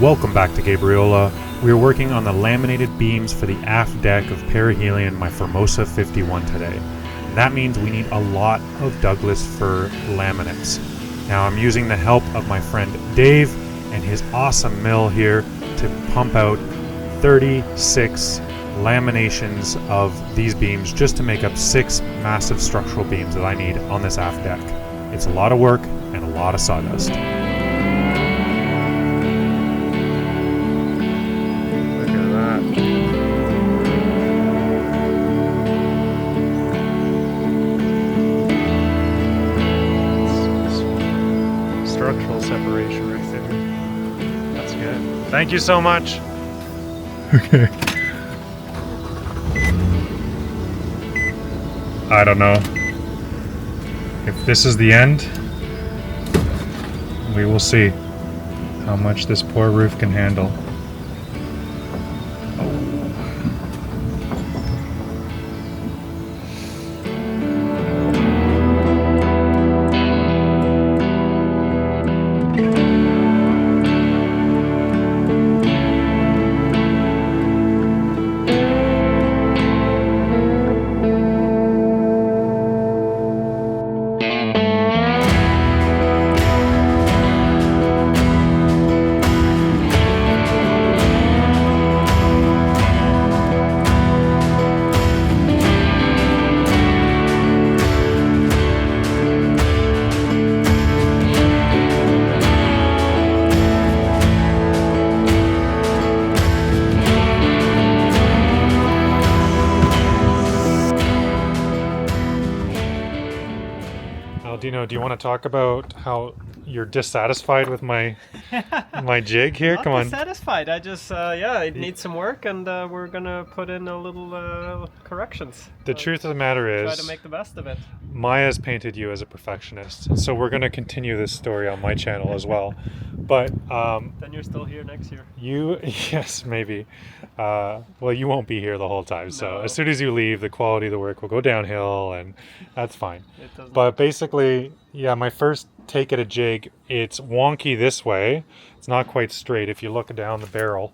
Welcome back to Gabriola. We are working on the laminated beams for the aft deck of Perihelion, my Formosa 51 today. And that means we need a lot of Douglas Fir laminates. Now I'm using the help of my friend Dave and his awesome mill here to pump out 36 laminations of these beams just to make up 6 massive structural beams that I need on this aft deck. It's a lot of work and a lot of sawdust. Structural separation right there. That's good. Thank you so much. Okay. I don't know if this is the end. We will see how much this poor roof can handle. Aladino, do you want to talk about how you're dissatisfied with my jig here? Not Come on. dissatisfied. I just it needs some work, and we're gonna put in a little corrections. The truth of the matter Try is, to make the best of it. Maya's painted you as a perfectionist, so we're going to continue this story on my channel as well. But Then you're still here next year. yes, maybe. Well, you won't be here the whole time, so No. as soon as you leave, the quality of the work will go downhill, and that's fine. It doesn't. But basically, yeah, my first take at a jig, it's wonky this way. It's not quite straight. If you look down the barrel,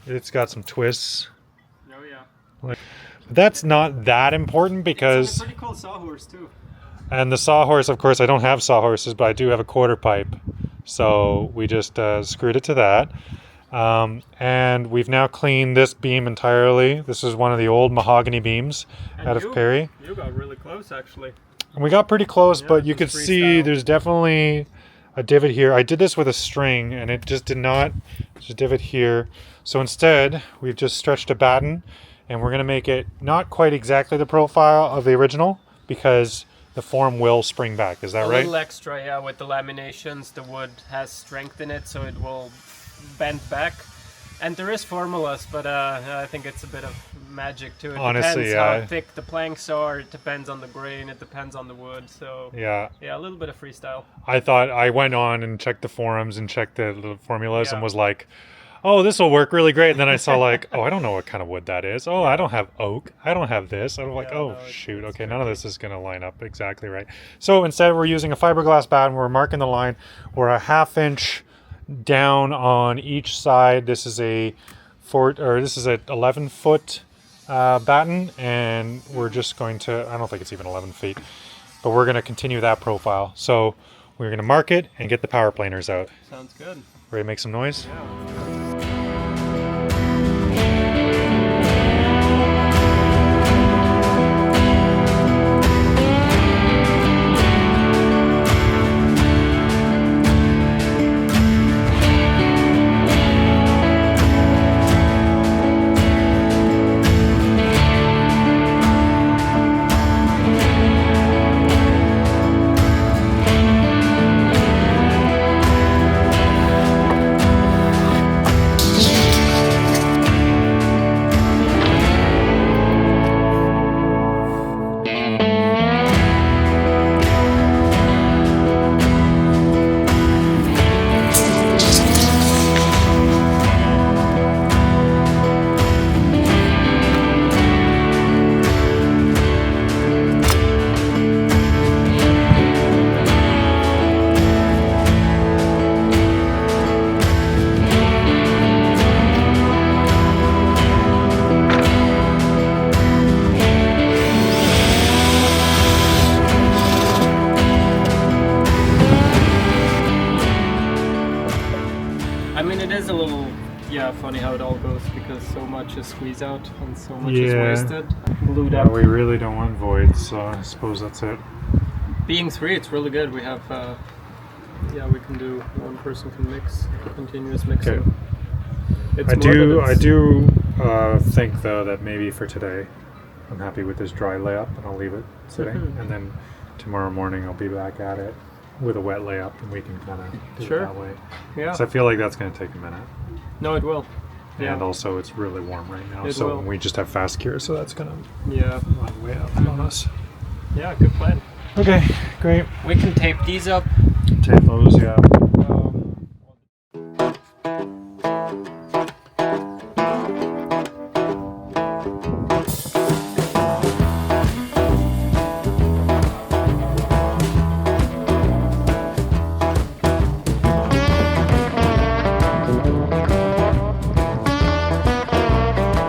it's got some twists. Oh yeah. But that's not that important It's because... a pretty cool sawhorse too. And the sawhorse, of course, I don't have sawhorses, but I do have a quarter pipe. So we just screwed it to that. And we've now cleaned this beam entirely. This is one of the old mahogany beams out of Perry. You got really close, actually. And we got pretty close, Yeah, but you could just see freestyle. there's definitely a divot here. I did this with a string, and it just did not. There's a divot here. So instead, we've just stretched a batten, and we're going to make it not quite exactly the profile of the original, because the form will spring back. Is that A right? little extra, yeah. With the laminations, the wood has strength in it, so it will bend back. And there is formulas, but I think it's a bit of magic to it. Honestly, depends yeah. how thick the planks are. It depends on the grain. It depends on the wood. So Yeah. yeah, a little bit of freestyle. I thought I went on and checked the forums and checked the little formulas Yeah. and was like, oh, this will work really great. And then I saw like, oh, I don't know what kind of wood that is. Oh, I don't have oak. I don't have this. I'm like, Yeah, oh, no, it's shoot. Okay, tricky. none of this is going to line up exactly right. So instead, we're using a fiberglass batten. We're marking the line. We're a 1/2 inch down on each side. This is a 11-foot batten, and we're just going to, I don't think it's even 11 feet, but we're going to continue that profile. So we're going to mark it and get the power planers out. Sounds good. Ready to make some noise? Yeah. funny how it all goes because so much is squeezed out and so much is Yeah. wasted. Glued Yeah, up. we really don't want voids, so I suppose that's it. Being 3, it's really good. We have, we can do, one person can mix, continuous mixing. Okay. It's I more do that it's- think though that maybe for today, I'm happy with this dry layup and I'll leave it sitting, Mhm. and then tomorrow morning I'll be back at it with a wet layup, and we can kind of do Sure. it that way. Yeah. So I feel like that's going to take a minute. No, it will. Yeah. And also it's really warm right now, It so will. we just have fast cure, so that's going to Yeah. run way up on us. Yeah, good plan. Okay, great. We can tape these up. Tape those, yeah.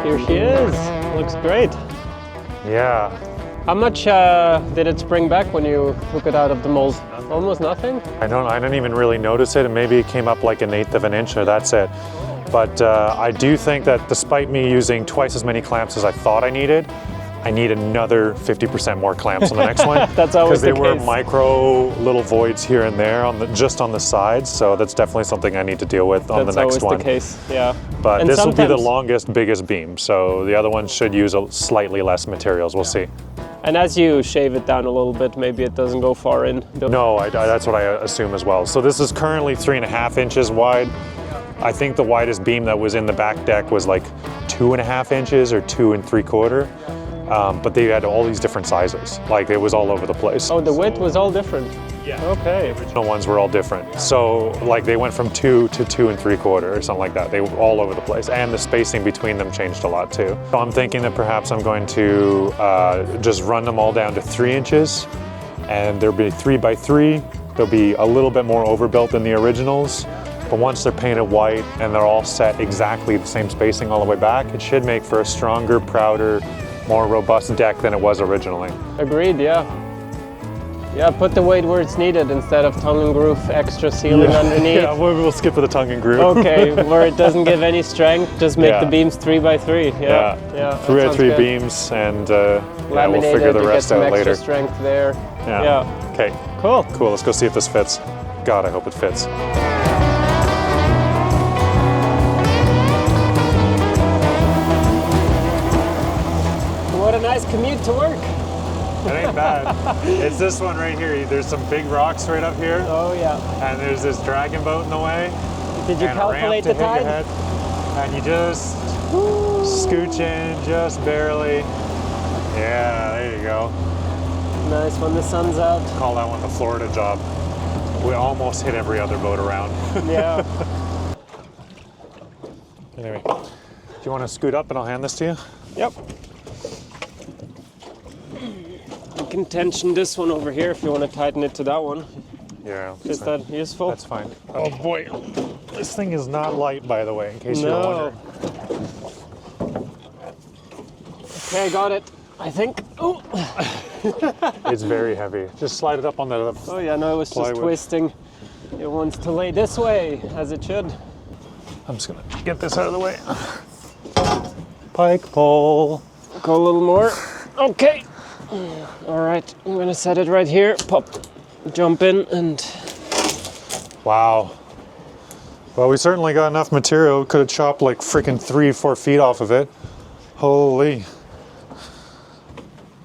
Here she is. Looks great. Yeah. How much did it spring back when you took it out of the mold? Almost nothing? I didn't even really notice it, and maybe it came up like 1/8 of an inch, or that's it. But I do think that despite me using twice as many clamps as I thought I needed, I need another 50% more clamps on the next one. That's always because they the were case. micro little voids here and there just on the sides. So that's definitely something I need to deal with on That's the next always one. the case, yeah. But And this will be the sometimes- longest, biggest beam. So the other one should use slightly less materials. We'll see. And as you shave it down a little bit, maybe it doesn't go far in. No, that's what I assume as well. So this is currently 3.5 inches wide. I think the widest beam that was in the back deck was like 2.5 inches or 2 3/4. But they had all these different sizes. Like it was all over the place. Oh, the width was all different. Yeah. Okay. The original ones were all different. So like they went from 2 to 2 3/4 or something like that. They were all over the place. And the spacing between them changed a lot too. So I'm thinking that perhaps I'm going to just run them all down to 3 inches, and there'll be 3 by 3. They'll be a little bit more overbuilt than the originals. But once they're painted white and they're all set exactly the same spacing all the way back, it should make for a stronger, prouder, more robust deck than it was originally. Agreed, yeah. Yeah, put the weight where it's needed instead of tongue and groove extra sealing underneath. Yeah, we'll skip the tongue and groove. Okay, where it doesn't give any strength, just make Yeah. the beams 3 by 3. Yeah, Yeah. that 3 by sounds 3 good. beams, and we'll Laminated figure the to rest get some out extra later. strength there. Yeah. Yeah. Okay. Cool. Cool. Let's go see if this fits. God, I hope it fits. What a nice commute to work. It ain't bad. It's this one right here. There's some big rocks right up here, Oh yeah. and there's this dragon boat in the way. Did you and a ramp calculate to the hit your tide? head, and you just scooch in just barely. Yeah, there you go. Nice when the sun's out. Call that one the Florida job. We almost hit every other boat around. Yeah. Anyway, do you want to scoot up and I'll hand this to you? Yep. You can tension this one over here if you want to tighten it to that one. Yeah. Is that useful? That's fine. Oh boy, this thing is not light, by the way, in case you're No. wondering. Okay, got it. I think. Oh. It's very heavy. Just slide it up on the. Oh yeah, no, it was just Plywood. twisting. It wants to lay this way, as it should. I'm just gonna get this out of the way. Pike pole. Go a little more. Okay. All right, I'm gonna set it right here. Pop, jump in, and Wow. Well, we certainly got enough material. Could have chopped like freaking 3-4 feet off of it. Holy.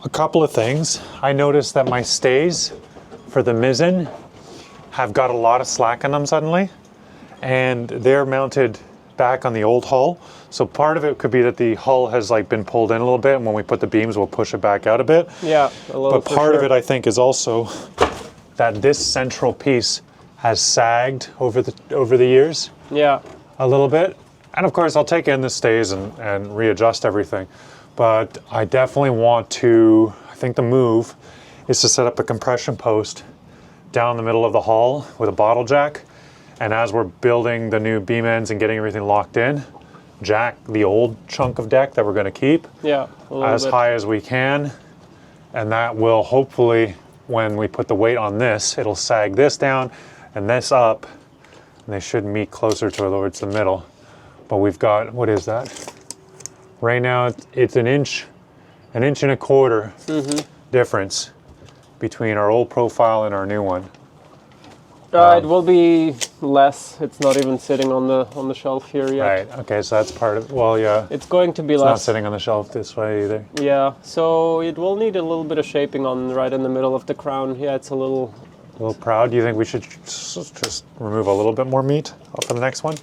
A couple of things. I noticed that my stays for the mizzen have got a lot of slack in them suddenly, and they're mounted back on the old hull. So part of it could be that the hull has like been pulled in a little bit, and when we put the beams, we'll push it back out a bit. yeah, a little. But part of it, I think, is also that this central piece has sagged over the years Yeah. a little bit. And of course, I'll take in the stays and readjust everything. But I definitely want to, I think the move is to set up a compression post down the middle of the hull with a bottle jack. And as we're building the new beam ends and getting everything locked in, jack the old chunk of deck that we're going to keep Yeah. A little as bit. high as we can. And that will hopefully, when we put the weight on this, it'll sag this down and this up. And they should meet closer towards the middle, But we've got, what is that? Right now it's an inch and a quarter difference between our old profile and our new one. It will be less. It's not even sitting on the shelf here yet. Right. Okay. So that's part of. Well, yeah. It's going to be It's less. not sitting on the shelf this way either. Yeah. So it will need a little bit of shaping on right in the middle of the crown. Yeah, it's a little proud. Do you think we should just remove a little bit more meat off of the next one?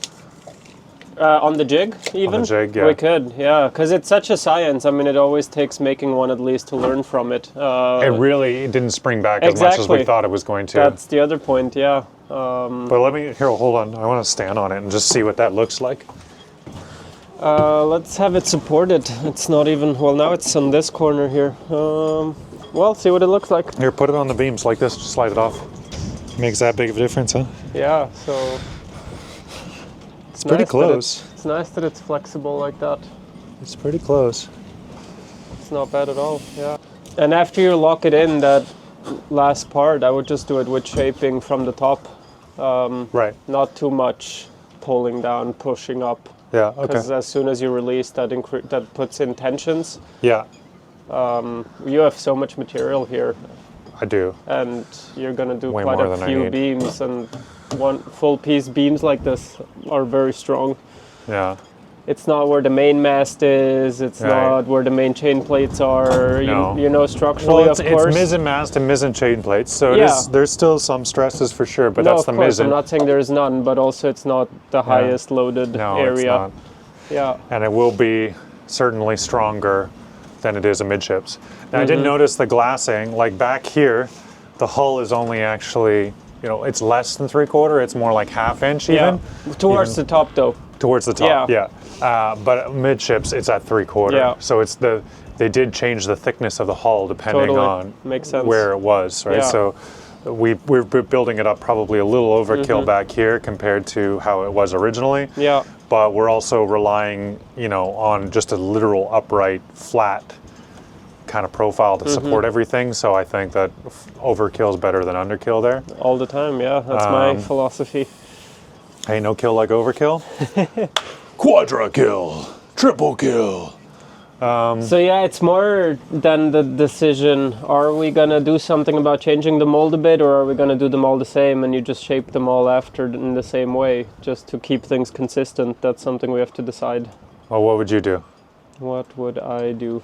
On the jig, even? On the jig, yeah. We could, yeah, because it's such a science. I mean, it always takes making one at least to learn from it. It didn't spring back as much as we thought it was going to. That's the other point, yeah. But hold on. I want to stand on it and just see what that looks like. Let's have it supported. It's not even, well, now it's on this corner here. Well, see what it looks like. Here, put it on the beams like this, just slide it off. Makes that big of a difference, huh? Yeah, so... It's pretty close. It's nice that it's flexible like that. It's pretty close. It's not bad at all, yeah. And after you lock it in, that last part, I would just do it with shaping from the top. Right. Not too much pulling down, pushing up. Yeah, okay. Because as soon as you release, that puts in tensions. Yeah. You have so much material here. I do. And you're going to do Way quite more a than I few need. beams, and one full piece beams like this are very strong. Yeah. It's not where the main mast is, it's Right. not where the main chain plates are, No. you know, structurally, Well, of course. it's mizzen mast and mizzen chain plates, so Yeah. there's still some stresses for sure, but No, that's of the course, mizzen. I'm not saying there's none, but also it's not the highest loaded No, area. it's not. Yeah. And it will be certainly stronger than it is amidships. Now, I did notice the glassing, like back here, the hull is only actually, it's less than 3/4, it's more like 1/2 inch even. Yeah. Towards the top, though. Towards the top, Yeah. but midships, it's at 3/4. Yeah. So they did change the thickness of the hull depending Totally. on Makes sense. where it was, right? Yeah. So we're building it up probably a little overkill back here compared to how it was originally. Yeah. But we're also relying, on just a literal upright, flat kind of profile to support everything. So I think that overkill is better than underkill there. All the time, yeah. That's my philosophy. Ain't no kill like overkill. Quadra kill, triple kill. So yeah, it's more than the decision, are we gonna do something about changing the mold a bit, or are we gonna do them all the same and you just shape them all after in the same way, just to keep things consistent? That's something we have to decide. Well, what would you do What would I do?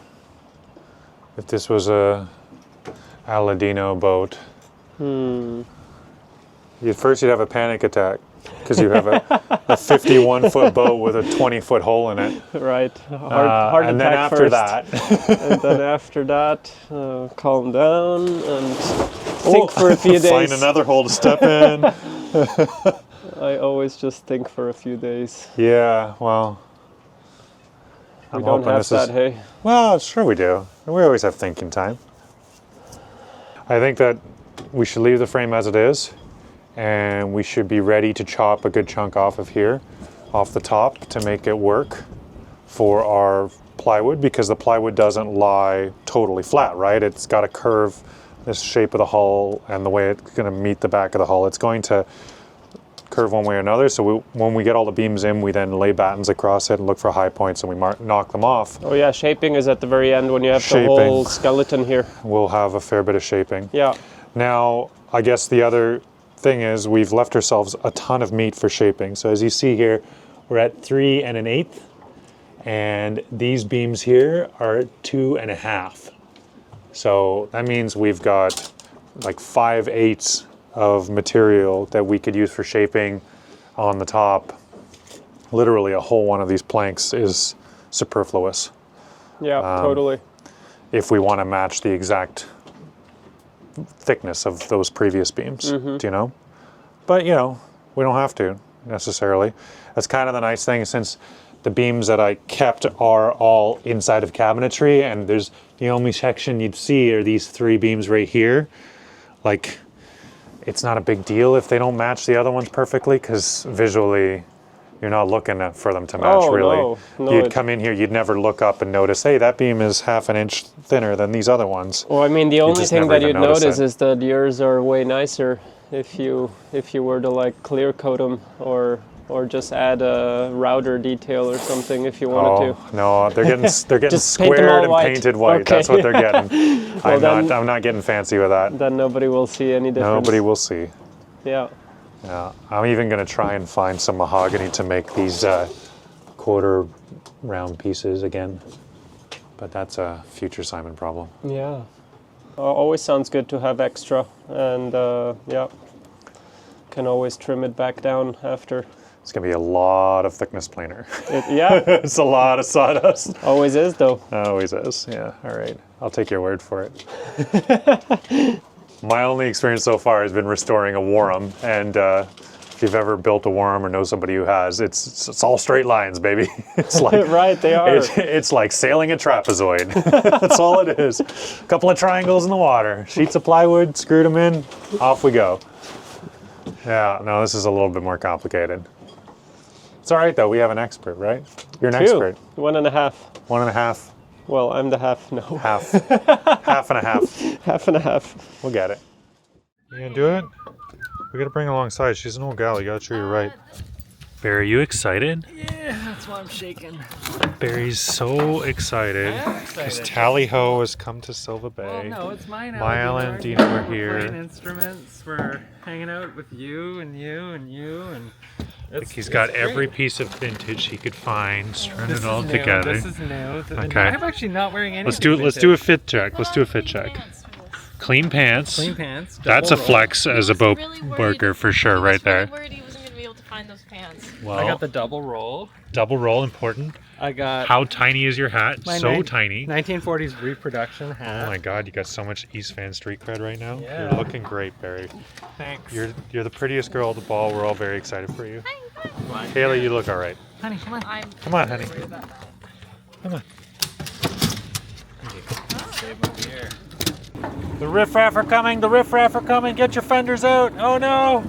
if this was a Aladino boat? First you'd have a panic attack because you have a 51-foot boat with a 20-foot hole in it. Right, heart and then attack after first. that, And then after that, calm down and think for a few days. find another hole to step in. I always just think for a few days. Yeah, well, We don't have that, hey? Well, sure we do. We always have thinking time. I think that we should leave the frame as it is, and we should be ready to chop a good chunk off of here, off the top, to make it work for our plywood, because the plywood doesn't lie totally flat, right? It's got a curve, this shape of the hull, and the way it's going to meet the back of the hull. It's going to curve one way or another, so when we get all the beams in, we then lay battens across it and look for high points, and we knock them off. Oh yeah, shaping is at the very end when you have Shaping. the whole skeleton here. We'll have a fair bit of shaping. Yeah. Now, I guess the other thing is we've left ourselves a ton of meat for shaping. So as you see here, we're at 3 1/8, and these beams here are 2 1/2. So that means we've got like 5/8 of material that we could use for shaping on the top. Literally a whole one of these planks is superfluous Yeah, totally. if we want to match the exact thickness of those previous beams, do you know? But, we don't have to necessarily. That's kind of the nice thing, since the beams that I kept are all inside of cabinetry, and there's the only section you'd see are these 3 beams right here. Like, it's not a big deal if they don't match the other ones perfectly, because visually you're not looking for them to match, really. No, You'd come in here, you'd never look up and notice, hey, that beam is 1/2 inch thinner than these other ones. Well, I mean, the only just thing never that even you'd notice notice it. is that yours are way nicer if you were to like clear coat them or or just add a router detail or something if you wanted to. No, they're getting Just paint them squared all and white. painted white. Okay. That's what they're getting. Well, I'm not getting fancy with that. Then nobody will see any difference. Nobody will see. Yeah. Yeah, I'm even going to try and find some mahogany to make these quarter round pieces again. But that's a future Simon problem. Yeah. Always sounds good to have extra, and yeah, can always trim it back down after. It's going to be a lot of thickness planer. Yeah. It's a lot of sawdust. Always is, though. Always is, yeah. All right, I'll take your word for it. My only experience so far has been restoring a Warham, and if you've ever built a Warham or know somebody who has, it's all straight lines, baby. It's like Right, they are. It's like sailing a trapezoid. That's all it is. A couple of triangles in the water, sheets of plywood, screwed them in, off we go. Yeah, no, this is a little bit more complicated. It's all right though. We have an expert, right? You're an expert. 1.5. 1.5. Well, I'm the half. No. Half. Half and a half. Half and a half. We'll get it. You gonna do it? We gotta bring her alongside. She's an old gal. You gotta treat her right. Barry, you excited? Yeah, that's why I'm shaking. Barry's so excited. I am excited. Because Tally Ho has come to Silva Bay. Well, no, it's mine. Maya and Dina are We're playing here. instruments. We're hanging out with you and you and you and. He's got every piece of vintage he could find, strung it all new. together. This is new. Okay. I'm actually not wearing any. Let's do a fit check. Let's do a fit check. Clean pants. Clean pants. That's a double roll. flex as a boat worker for sure, right there. I was worried he wasn't going to be able to find those pants. Well, I got the double roll. double roll important. I got How tiny is your hat? my So tiny. 1940s reproduction hat. Oh my God, you got so much East Van street cred right now. Yeah. You're looking great, Barry. Thanks. You're the prettiest girl at the ball. We're all very excited for you. Come on. Kayla, you look all right. Honey, come on. Come on, honey. Come on. Save over here. The riffraff are coming. The riffraff are coming. Get your fenders out. Oh no.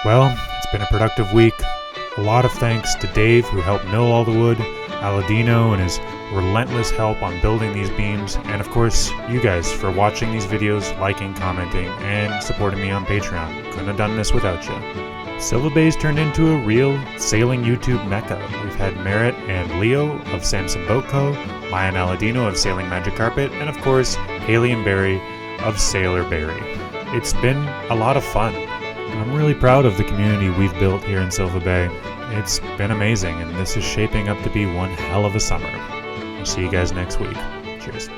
Well, it's been a productive week. A lot of thanks to Dave, who helped mill all the wood, Aladino and his relentless help on building these beams, and of course, you guys for watching these videos, liking, commenting, and supporting me on Patreon. Couldn't have done this without you. Silva Bay's turned into a real sailing YouTube mecca. We've had Marit and Leo of Samson Boat Co., Maya and Aladino of Sailing Magic Carpet, and of course, Haley and Barry of Sailor Barry. It's been a lot of fun. I'm really proud of the community we've built here in Silva Bay. It's been amazing, and this is shaping up to be one hell of a summer. I'll see you guys next week. Cheers.